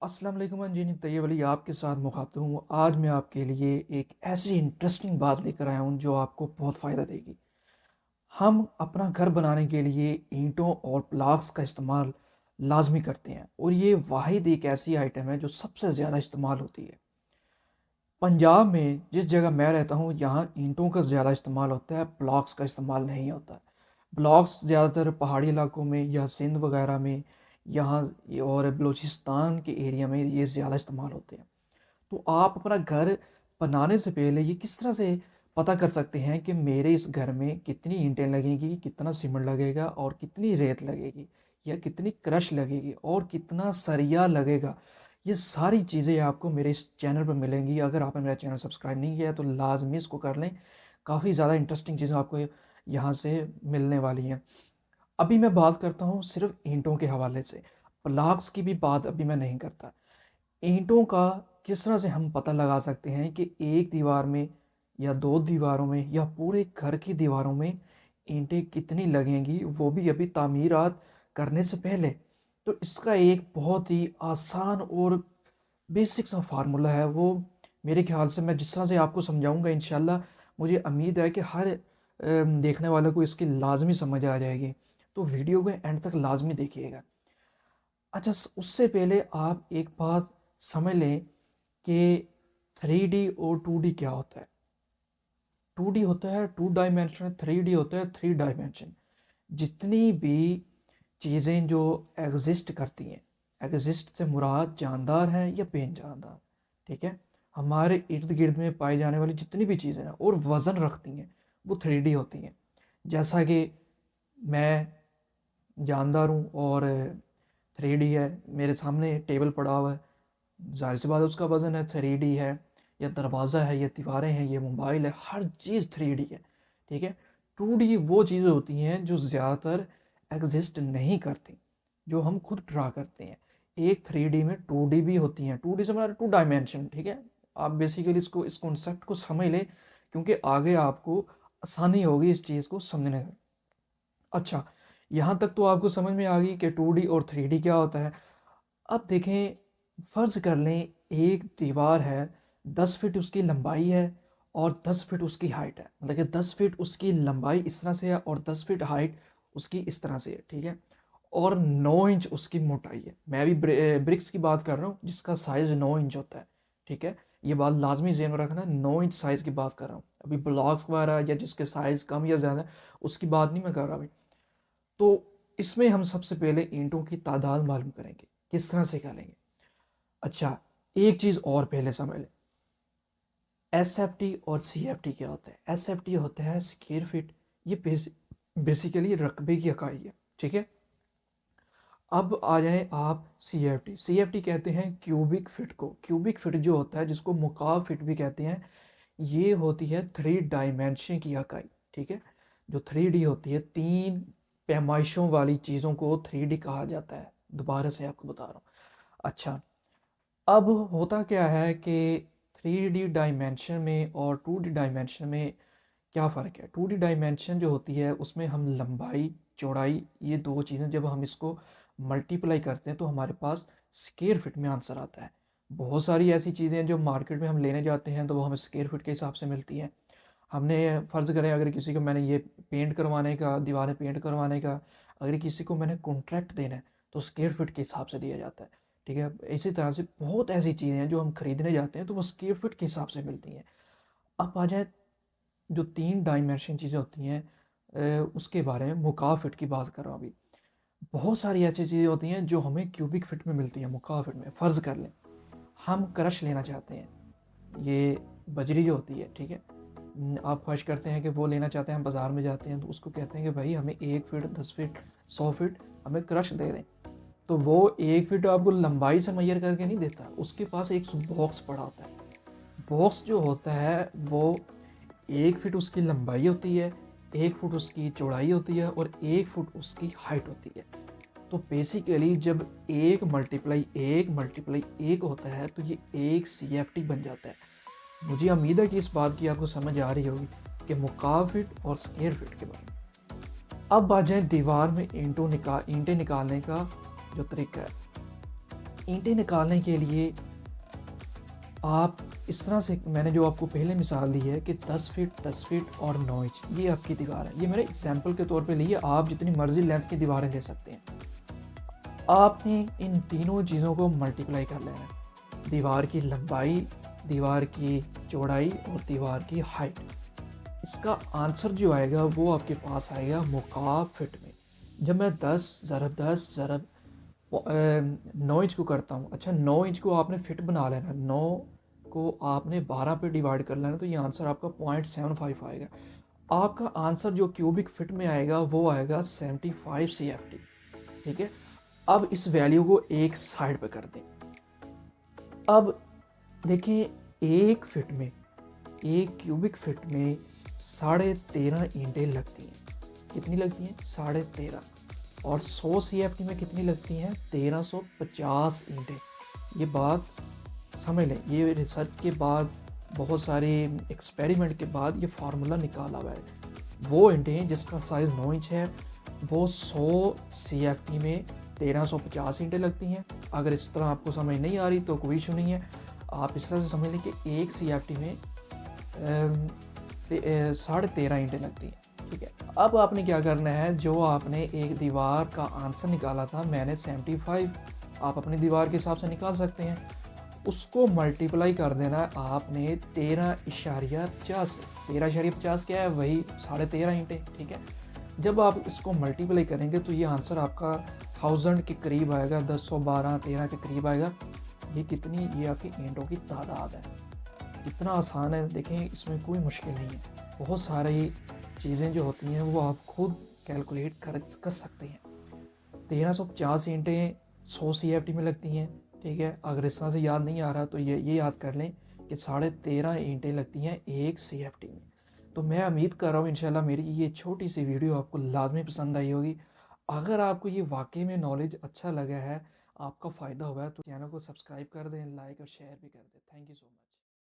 अस्सलाम वालेकुम इंजीनियर तैयब अली आपके साथ मुखातिब हूँ। आज मैं आपके लिए एक ऐसी इंटरेस्टिंग बात लेकर आया हूँ जो आपको बहुत फ़ायदा देगी। हम अपना घर बनाने के लिए ईंटों और ब्लॉक्स का इस्तेमाल लाजमी करते हैं और ये वाहिद एक ऐसी आइटम है जो सबसे ज़्यादा इस्तेमाल होती है। पंजाब में जिस जगह मैं रहता हूँ यहाँ ईंटों का ज़्यादा इस्तेमाल होता है, ब्लॉक्स का इस्तेमाल नहीं होता है। ब्लॉक्स ज़्यादातर पहाड़ी इलाकों में या सिंध वगैरह में यहाँ और बलूचिस्तान के एरिया में ये ज़्यादा इस्तेमाल होते हैं। तो आप अपना घर बनाने से पहले ये किस तरह से पता कर सकते हैं कि मेरे इस घर में कितनी ईंटें लगेगी, कितना सीमेंट लगेगा और कितनी रेत लगेगी या कितनी क्रश लगेगी और कितना सरिया लगेगा। ये सारी चीज़ें आपको मेरे इस चैनल पर मिलेंगी। अगर आपने मेरा चैनल सब्सक्राइब नहीं किया है तो लाजमी इसको कर लें। काफ़ी ज़्यादा इंटरेस्टिंग चीज़ें आपको यहाँ से मिलने वाली हैं। अभी मैं बात करता हूँ सिर्फ ईंटों के हवाले से, ब्लॉक्स की भी बात अभी मैं नहीं करता। ईंटों का किस तरह से हम पता लगा सकते हैं कि एक दीवार में या दो दीवारों में या पूरे घर की दीवारों में ईंटें कितनी लगेंगी, वो भी अभी तामीरात करने से पहले। तो इसका एक बहुत ही आसान और बेसिक सा फार्मूला है। वो मेरे ख्याल से मैं जिस तरह से आपको समझाऊंगा इंशाल्लाह मुझे उम्मीद है कि हर देखने वाले को इसकी लाजमी समझ आ जाएगी। तो वीडियो को एंड तक लाजमी देखिएगा। अच्छा, उससे पहले आप एक बात समझ लें कि 3D और 2D क्या होता है। 2D होता है टू डायमेंशन, 3D होता है थ्री डायमेंशन। जितनी भी चीज़ें जो एग्जिस्ट करती हैं, एग्जिस्ट से मुराद जानदार है या बेजानदार, ठीक है। हमारे इर्द गिर्द में पाई जाने वाली जितनी भी चीज़ें हैं और वज़न रखती हैं वो 3D होती हैं। जैसा कि मैं जानदार हूँ और 3D है, मेरे सामने टेबल पड़ा हुआ है, ज़ाहिर सी बात है उसका वज़न है, 3D है। या दरवाज़ा है, ये दीवारें हैं, ये मोबाइल है, हर चीज़ 3D है, ठीक है। 2D वो चीज़ें होती हैं जो ज़्यादातर एग्जिस्ट नहीं करती, जो हम खुद ड्रा करते हैं। एक 3D में 2D भी होती हैं, 2D से मतलब टू डायमेंशन, ठीक है। आप बेसिकली इसको इस कॉन्सेप्ट को समझ लें क्योंकि आगे आपको आसानी होगी इस चीज़ को समझने में। अच्छा, यहाँ तक तो आपको समझ में आ गई कि 2D और 3D क्या होता है। अब देखें, फ़र्ज़ कर लें एक दीवार है, 10 फीट उसकी लंबाई है और 10 फीट उसकी हाइट है। मतलब कि 10 फीट उसकी लंबाई इस तरह से है और 10 फीट हाइट उसकी इस तरह से है, ठीक है। और 9 इंच उसकी मोटाई है। मैं अभी ब्रिक्स की बात कर रहा हूँ जिसका साइज़ 9 इंच होता है, ठीक है। ये बात लाजमी ज़हन में रखना, 9 इंच साइज़ की बात कर रहा हूँ। अभी ब्लॉक्स वगैरह या जिसके साइज़ कम या ज़्यादा उसकी बात नहीं मैं कर रहा अभी। तो इसमें हम सबसे पहले ईंटों की तादाद मालूम करेंगे। किस तरह से करेंगे? अच्छा, एक चीज़ और पहले समझ लें, एसएफटी और सीएफटी क्या होता है। एसएफटी होता है स्क्वायर फीट, ये बेसिकली रकबे की इकाई है, ठीक है। अब आ जाए आप सीएफटी। सीएफटी कहते हैं क्यूबिक फिट को। क्यूबिक फिट जो होता है जिसको मुकाब फिट भी कहते हैं, ये होती है 3 डायमेंशन की इकाई, ठीक है। जो 3D होती है, तीन पैमाइशों वाली चीज़ों को 3D कहा जाता है। दोबारा से आपको बता रहा हूँ। अच्छा, अब होता क्या है कि 3D डायमेंशन में और 2D डायमेंशन में क्या फ़र्क है। 2D डायमेंशन जो होती है उसमें हम लंबाई चौड़ाई ये दो चीज़ें जब हम इसको मल्टीप्लाई करते हैं तो हमारे पास स्क्वायर फिट में आंसर आता है। बहुत सारी ऐसी चीज़ें हैं जो मार्केट में हम लेने जाते हैं तो वो हमें स्क्वायर फिट के हिसाब से मिलती हैं। हमने फ़र्ज़ करें अगर किसी को मैंने ये पेंट करवाने का, दीवारें पेंट करवाने का, अगर किसी को मैंने कॉन्ट्रैक्ट देना है तो स्क्वायर फिट के हिसाब से दिया जाता है, ठीक है। इसी तरह से बहुत ऐसी चीज़ें हैं जो हम खरीदने जाते हैं तो वो स्क्वायर फिट के हिसाब से मिलती हैं। अब आ जाए जो 3 डायमेंशन चीज़ें होती हैं, उसके बारे में मुकाब फिट की बात कर रहा हूँ अभी। बहुत सारी ऐसी चीज़ें होती हैं जो हमें क्यूबिक फिट में मिलती हैं, मुकाब फिट में। फ़र्ज़ कर लें हम क्रश लेना चाहते हैं, ये बजरी जो होती है, ठीक है। आप ख्वाहिश करते हैं कि वो लेना चाहते हैं, हम बाज़ार में जाते हैं तो उसको कहते हैं कि भाई हमें 1 फीट 10 फीट 100 फीट हमें क्रश दे दें। तो वो 1 फीट आपको लंबाई से मैयर करके नहीं देता, उसके पास एक बॉक्स पड़ा होता है। बॉक्स जो होता है वो 1 फीट उसकी लंबाई होती है, 1 फुट उसकी चौड़ाई होती है और 1 फुट उसकी हाइट होती है। तो बेसिकली जब 1 × 1 × 1 होता है तो ये 1 CFT बन जाता है। मुझे उम्मीद है कि इस बात की आपको समझ आ रही होगी कि मुकाब फिट और स्क्वायर फिट के बारे में। अब आ जाए दीवार में ईंटें निकालने का जो तरीका है। ईंटें निकालने के लिए आप इस तरह से, मैंने जो आपको पहले मिसाल दी है कि 10 फीट 10 फीट और 9 इंच ये आपकी दीवार है, ये मेरे एग्जाम्पल के तौर पे ली है, आप जितनी मर्जी लेंथ की दीवारें ले सकते हैं। आपने इन तीनों चीज़ों को मल्टीप्लाई कर लेना है, दीवार की लंबाई, दीवार की चौड़ाई और दीवार की हाइट। इसका आंसर जो आएगा वो आपके पास आएगा मुकाब फिट में। जब मैं 10 ज़रब 10 ज़रब 9 इंच को करता हूँ, अच्छा 9 इंच को आपने फिट बना लेना, 9 को आपने 12 पे डिवाइड कर लेना, तो ये आंसर आपका 0.75 आएगा। आपका आंसर जो क्यूबिक फिट में आएगा वो आएगा 75 CFT। ठीक है, अब इस वैल्यू को एक साइड पे कर दें। अब देखें, एक फिट में, एक क्यूबिक फिट में 13.5 ईंटें लगती हैं। कितनी लगती हैं? 13.5। और 100 CFT में कितनी लगती हैं? 1350 ईंटें। ये बात समझ लें, ये रिसर्च के बाद, बहुत सारे एक्सपेरिमेंट के बाद ये फार्मूला निकाला हुआ है। वो ईंटें जिसका साइज़ 9 इंच है वो 100 CFT में 1350 ईंटें लगती हैं। अगर इस तरह आपको समझ नहीं आ रही तो कोई इशू नहीं है, आप इस तरह से समझ लें कि 1 CFT में 13.5 ईंटें लगती हैं। ठीक है, अब आपने क्या करना है, जो आपने एक दीवार का आंसर निकाला था, मैंने 75, आप अपनी दीवार के हिसाब से निकाल सकते हैं, उसको मल्टीप्लाई कर देना है आपने 13.50 से। 13.50 क्या है? वही 13.5 ईंटें। ठीक है, जब आप इसको मल्टीप्लाई करेंगे तो ये आंसर आपका 1000 के करीब आएगा, 1012 13 के करीब आएगा। ये कितनी, ये आपकी ईंटों की तादाद है। कितना आसान है, देखें, इसमें कोई मुश्किल नहीं है। बहुत सारी चीज़ें जो होती हैं वो आप खुद कैलकुलेट कर सकते हैं। 1350 ईंटें 100 CFT में लगती हैं। ठीक है, अगर इस तरह से याद नहीं आ रहा तो ये याद कर लें कि 13.5 ईंटें लगती हैं 1 CFT में। तो मैं उम्मीद कर रहा हूँ इंशाल्लाह मेरी ये छोटी सी वीडियो आपको लाजमी पसंद आई होगी। अगर आपको ये वाकई में नॉलेज अच्छा लगा है, आपका फ़ायदा हुआ है, तो चैनल को सब्सक्राइब कर दें, लाइक और शेयर भी कर दें। Thank you so much.